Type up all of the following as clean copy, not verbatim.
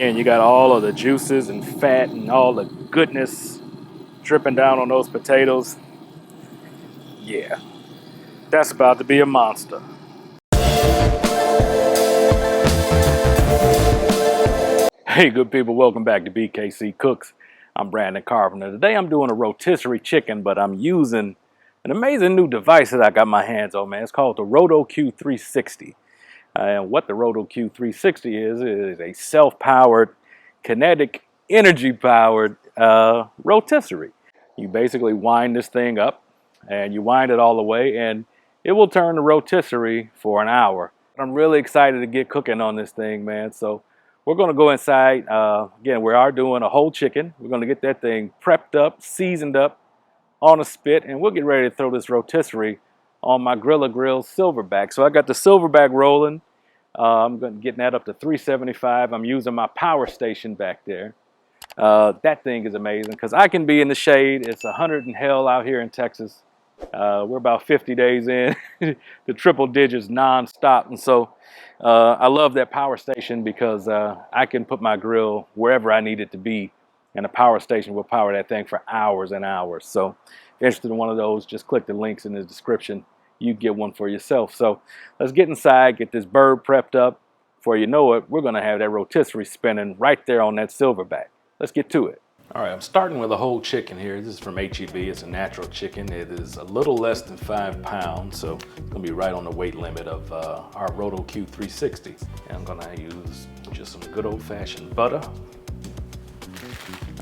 And you got all of the juices and fat and all the goodness dripping down on those potatoes. Yeah, that's about to be a monster. Hey, good people, welcome back to BKC Cooks. I'm Brandon Carpenter. Today I'm doing a rotisserie chicken, but I'm using an amazing new device that I got my hands on, man. It's called the ROTO-Q 360. And what the ROTO-Q 360 is a self-powered, kinetic, energy-powered rotisserie. You basically wind this thing up, and you wind it all the way, and it will turn the rotisserie for an hour. I'm really excited to get cooking on this thing, man. So we're going to go inside. Again, we are doing a whole chicken. We're going to get that thing prepped up, seasoned up on a spit, and we'll get ready to throw this rotisserie on my Grilla Grill Silverbac. So I got the Silverbac rolling. I'm getting that up to 375. I'm using my power station back there. That thing is amazing because I can be in the shade. It's 100 and hell out here in Texas. We're about 50 days in, the triple digits non-stop. And so I love that power station because I can put my grill wherever I need it to be, and the power station will power that thing for hours and hours. So if you're interested in one of those, just click the links in the description. You get one for yourself. So let's get inside, get this bird prepped up. Before you know it, we're going to have that rotisserie spinning right there on that Silverbac. Let's get to it. All right, I'm starting with a whole chicken here. This is from H-E-B. It's a natural chicken. It is a little less than 5 pounds, so it's going to be right on the weight limit of our ROTO-Q 360. And I'm going to use just some good old-fashioned butter.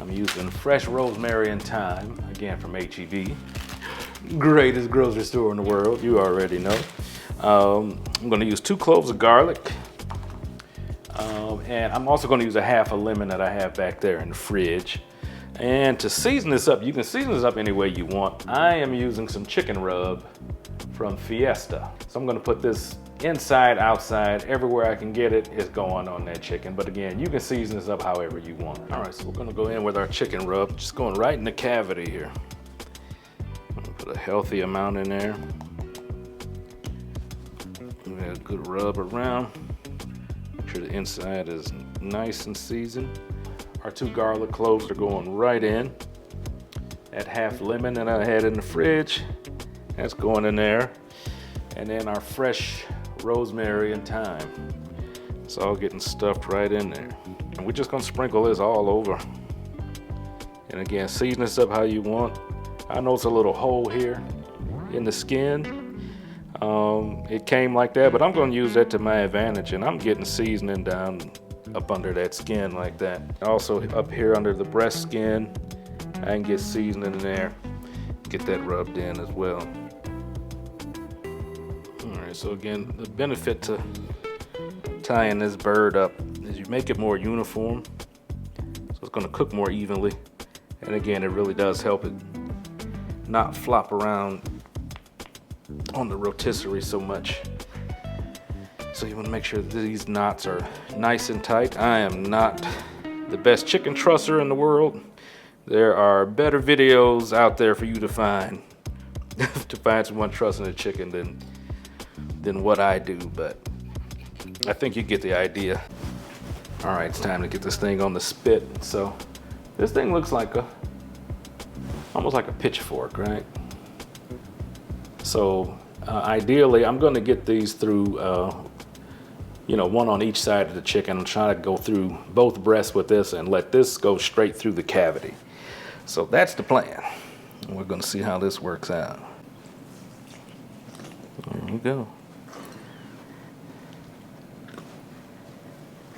I'm using fresh rosemary and thyme, again from H-E-B. Greatest grocery store in the world, you already know. I'm going to use 2 cloves of garlic. And I'm also going to use a half a lemon that I have back there in the fridge. And to season this up, you can season this up any way you want. I am using some chicken rub from Fiesta. So I'm going to put this inside, outside, everywhere I can get it is going on that chicken. But again, you can season this up however you want. All right, so we're going to go in with our chicken rub, just going right in the cavity here. I'm going to put a healthy amount in there. Give it a good rub around. Make sure the inside is nice and seasoned. Our 2 garlic cloves are going right in. That half lemon that I had in the fridge, that's going in there. And then our fresh rosemary and thyme. It's all getting stuffed right in there. And we're just gonna sprinkle this all over. And again, season this up how you want. I know it's a little hole here in the skin. It came like that, but I'm gonna use that to my advantage, and I'm getting seasoning down up under that skin like that. Also up here under the breast skin, I can get seasoning in there, get that rubbed in as well. All right, so again, the benefit to tying this bird up is you make it more uniform, so it's gonna cook more evenly. And again, it really does help it not flop around on the rotisserie so much. So you want to make sure that these knots are nice and tight. I am not the best chicken trusser in the world. There are better videos out there for you to find to find someone trussing a chicken than what I do, but I think you get the idea. All right, it's time to get this thing on the spit. So this thing looks like almost like a pitchfork, right? So ideally, I'm going to get these through, one on each side of the chicken. I'm trying to go through both breasts with this and let this go straight through the cavity. So that's the plan. We're going to see how this works out. There we go.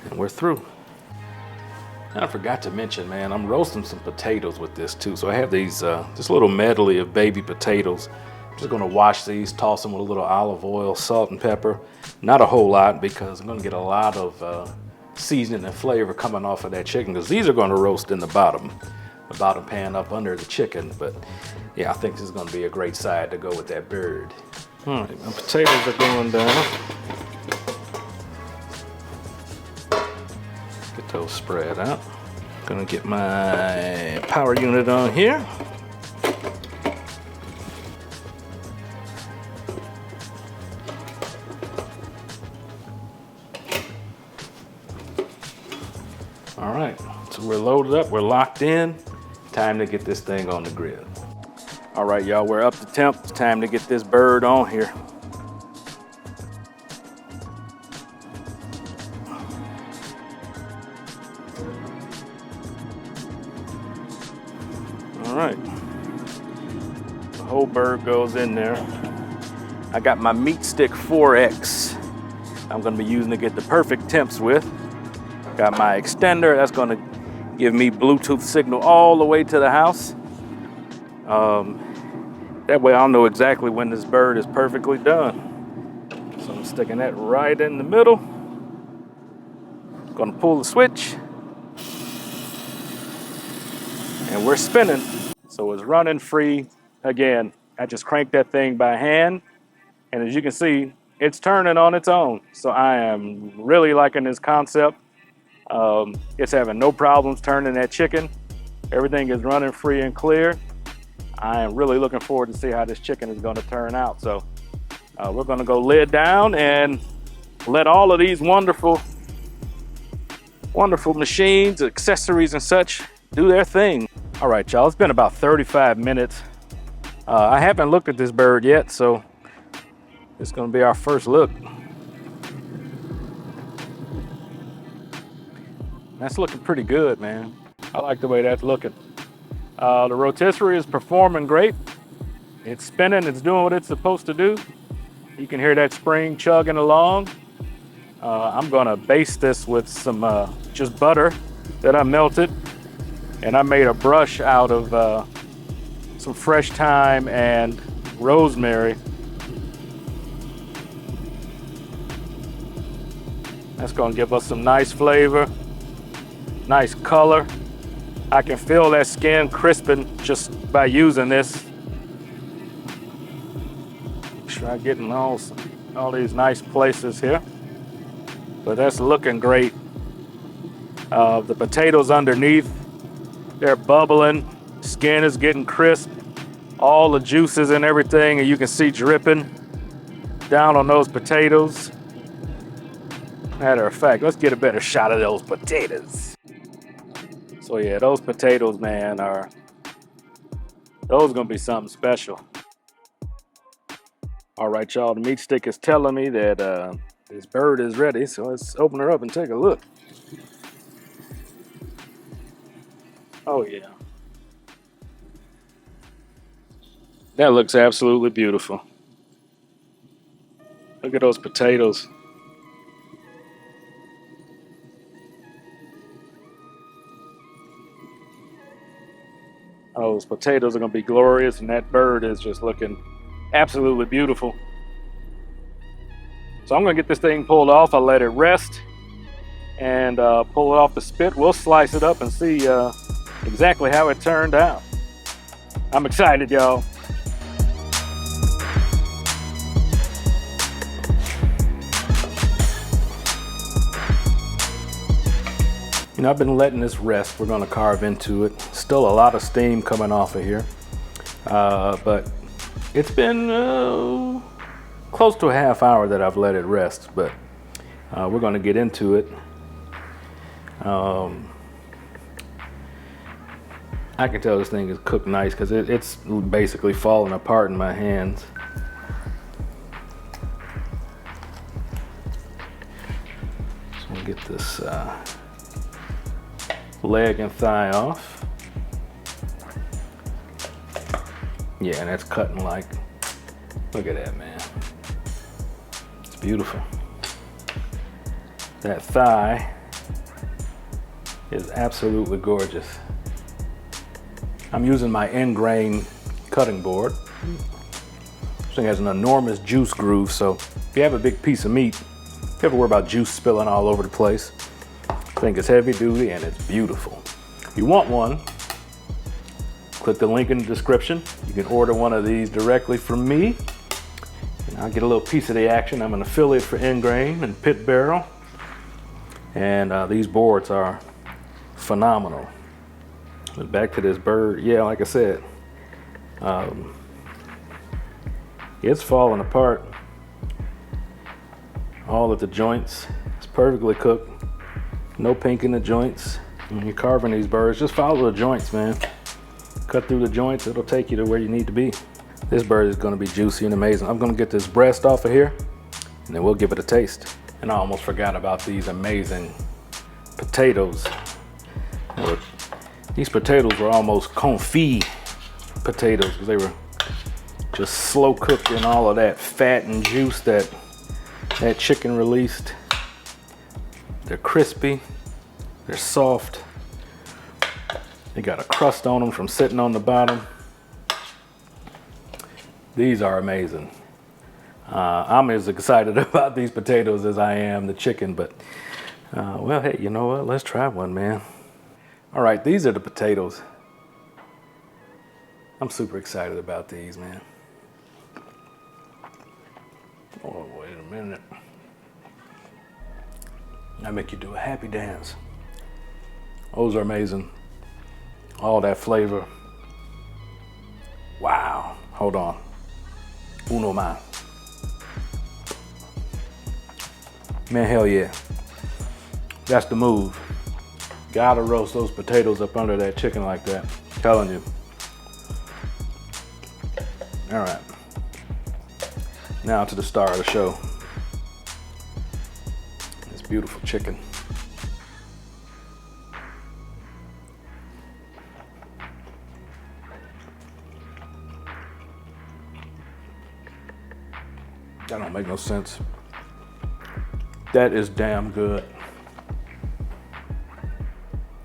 And we're through. And I forgot to mention, man, I'm roasting some potatoes with this too. So I have these, this little medley of baby potatoes. Just gonna wash these, toss them with a little olive oil, salt and pepper. Not a whole lot because I'm gonna get a lot of seasoning and flavor coming off of that chicken, because these are gonna roast in the bottom pan up under the chicken. But yeah, I think this is gonna be a great side to go with that bird. All right, my potatoes are going down. Get those spread out. Gonna get my power unit on here. All right, so we're loaded up, we're locked in. Time to get this thing on the grill. All right, y'all, we're up to temp. It's time to get this bird on here. All right, the whole bird goes in there. I got my Meatstick 4X. I'm gonna be using to get the perfect temps with. Got my extender, that's gonna give me Bluetooth signal all the way to the house. That way I'll know exactly when this bird is perfectly done. So I'm sticking that right in the middle. Gonna pull the switch. And we're spinning. So it's running free. Again, I just cranked that thing by hand. And as you can see, it's turning on its own. So I am really liking this concept. It's having no problems turning that chicken. Everything is running free and clear. I am really looking forward to see how this chicken is going to turn out. So we're going to go lid down and let all of these wonderful machines, accessories and such do their thing. All right, y'all, it's been about 35 minutes. I haven't looked at this bird yet, so it's going to be our first look. That's looking pretty good, man. I like the way that's looking. The rotisserie is performing great. It's spinning, it's doing what it's supposed to do. You can hear that spring chugging along. I'm gonna baste this with some just butter that I melted. And I made a brush out of some fresh thyme and rosemary. That's gonna give us some nice flavor, nice color. I can feel that skin crisping just by using this. Try getting all these nice places here. But that's looking great. The potatoes underneath, they're bubbling. Skin is getting crisp. All the juices and everything, and you can see dripping down on those potatoes. Matter of fact, let's get a better shot of those potatoes. So yeah, those potatoes, man, those gonna be something special. All right, y'all, the Meatstick is telling me that this bird is ready, so let's open her up and take a look. Oh yeah. That looks absolutely beautiful. Look at those potatoes. Those potatoes are gonna be glorious, and that bird is just looking absolutely beautiful. So I'm gonna get this thing pulled off. I'll let it rest and pull it off the spit. We'll slice it up and see exactly how it turned out. I'm excited, y'all. You know, I've been letting this rest. We're gonna carve into it. Still a lot of steam coming off of here. But it's been close to a half hour that I've let it rest, but we're gonna get into it. I can tell this thing is cooked nice because it's basically falling apart in my hands. So we'll get this leg and thigh off. Yeah, and that's cutting like, look at that, man. It's beautiful. That thigh is absolutely gorgeous. I'm using my end grain cutting board. This thing has an enormous juice groove, so if you have a big piece of meat, you have to worry about juice spilling all over the place. I think it's heavy duty and it's beautiful. If you want one, click the link in the description. You can order one of these directly from me. And I'll get a little piece of the action. I'm an affiliate for End Grain and Pit Barrel. And these boards are phenomenal. But back to this bird, yeah, like I said, it's falling apart. All of the joints, it's perfectly cooked. No pink in the joints. When you're carving these birds, just follow the joints, man. Cut through the joints, it'll take you to where you need to be. This bird is gonna be juicy and amazing. I'm gonna get this breast off of here, and then we'll give it a taste. And I almost forgot about these amazing potatoes. These potatoes were almost confit potatoes, because they were just slow cooked in all of that fat and juice that chicken released. They're crispy, they're soft. They got a crust on them from sitting on the bottom. These are amazing. I'm as excited about these potatoes as I am the chicken, but well, hey, you know what? Let's try one, man. All right, these are the potatoes. I'm super excited about these, man. Oh, wait a minute. I make you do a happy dance. Those are amazing. All that flavor. Wow. Hold on. Uno más. Man, hell yeah. That's the move. Gotta roast those potatoes up under that chicken like that. I'm telling you. All right. Now to the star of the show. This beautiful chicken. That don't make no sense. That is damn good.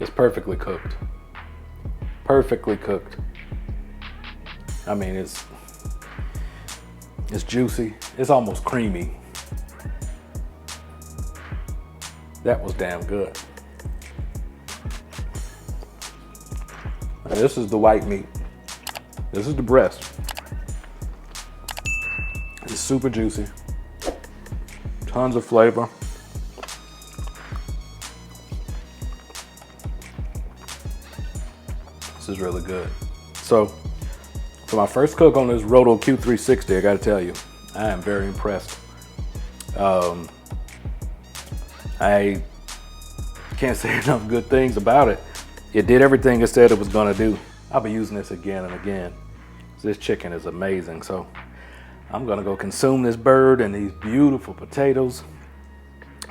It's perfectly cooked. Perfectly cooked. I mean, it's juicy. It's almost creamy. That was damn good. Now, this is the white meat. This is the breast. It's super juicy. Tons of flavor. This is really good. So, for my first cook on this ROTO-Q 360, I gotta tell you, I am very impressed. I can't say enough good things about it. It did everything it said it was gonna do. I'll be using this again and again. This chicken is amazing. So I'm gonna go consume this bird and these beautiful potatoes.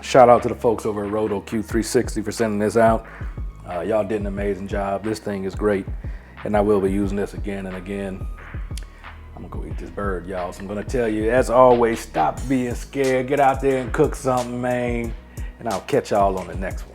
Shout out to the folks over at ROTO-Q 360 for sending this out. Y'all did an amazing job. This thing is great. And I will be using this again and again. I'm gonna go eat this bird, y'all. So I'm gonna tell you, as always, stop being scared. Get out there and cook something, man. And I'll catch y'all on the next one.